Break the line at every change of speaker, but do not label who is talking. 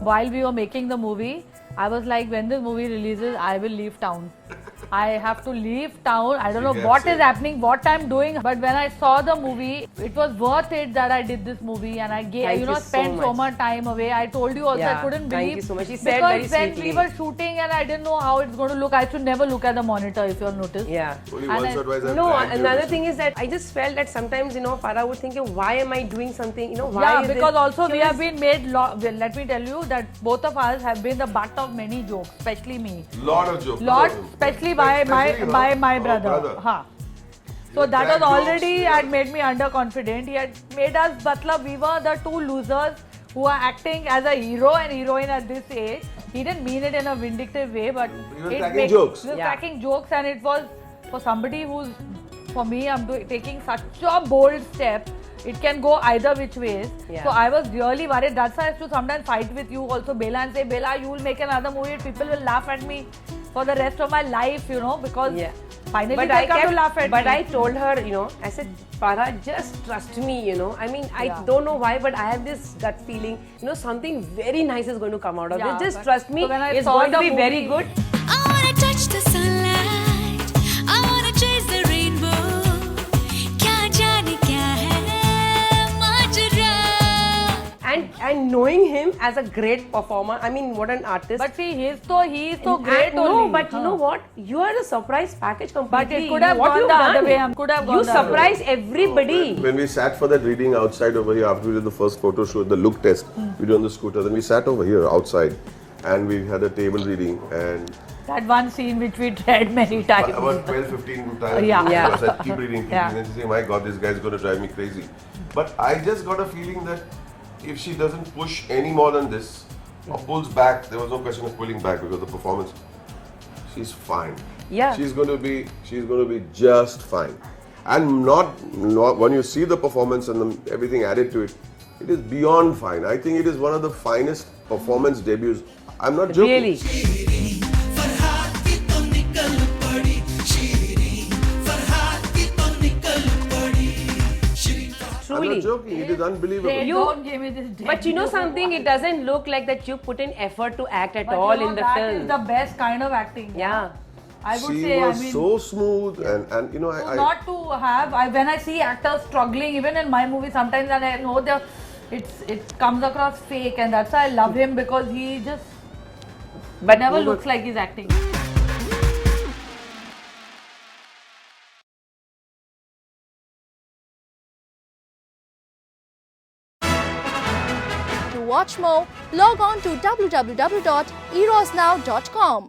while we were making the movie, I was like, when this movie releases, I will leave town. I have to leave town. I don't know what is happening, what I'm doing. But when I saw the movie, it was worth it that I did this movie and I gave, spent so much time away. I told you also, I couldn't believe.
Thank you so much. He said very
because when
sweetly.
we were shooting and I didn't know how it's going to look, I should never look at the monitor if you'll notice.
Yeah.
Only once or twice I've
No,
dragged you
another
to-
thing is that I just felt that sometimes, Farah would think, why am I doing something? Why
Yeah,
is
because
this?
also we have been made, well, let me tell you that both of us have been the butt of many jokes, especially me.
Lot of jokes.
Lot, especially by my brother. Ha. So that was already had made me underconfident. He had made us, matlab, we were the two losers who are acting as a hero and heroine at this age. He didn't mean it in a vindictive way, but
He was cracking jokes.
He was cracking jokes, and it was for somebody who's, for me, I'm taking such a bold step. It can go either which ways.
Yeah.
So I was really worried. That's why I used to sometimes fight with you also, Bella, and say, Bella, you will make another movie. People will laugh at me for the rest of my life, because finally they come to laugh at me.
But I told her, I said, Farah, just trust me, I don't know why, but I have this gut feeling, something very nice is going to come out of it. Just trust me,
so when I
it's
saw
going to
the
be very
movie-
good.
I wanna touch the sunlight. I wanna chase the rainbow. क्या जाने क्या है माजरा.
And knowing him as a great performer, what an artist.
But see, he is so great
No,
only.
but you know what? You are a surprise package completely.
But it could have gone the other way. Could have gone
You
the other way.
surprise everybody.
When we sat for that reading outside over here after we did the first photo shoot, the look test, we did on the scooter. Then we sat over here outside and we had a table reading and
That one scene which we tried many times.
about 12-15 times.
Yeah.
I said, keep reading, keep
Yeah.
reading. And she said, my God, this guy's going to drive me crazy. But I just got a feeling that if she doesn't push any more than this or pulls back, there was no question of pulling back because the performance, she's fine.
Yeah.
She's going to be just fine. And not when you see the performance and everything added to it, it is beyond fine. I think it is one of the finest performance debuts. I'm not joking.
Really.
I'm
Truly.
not joking. It is unbelievable.
They don't give me this.
But you know something, it doesn't look like that you put in effort to act at all in the
that
film.
is the best kind of acting.
Yeah.
I would
She
say,
was so smooth and
not to have. When I see actors struggling, even in my movie, sometimes and I know it comes across fake, and that's why I love him because he just never looks like he's acting.
To watch more, log on to www.erosnow.com.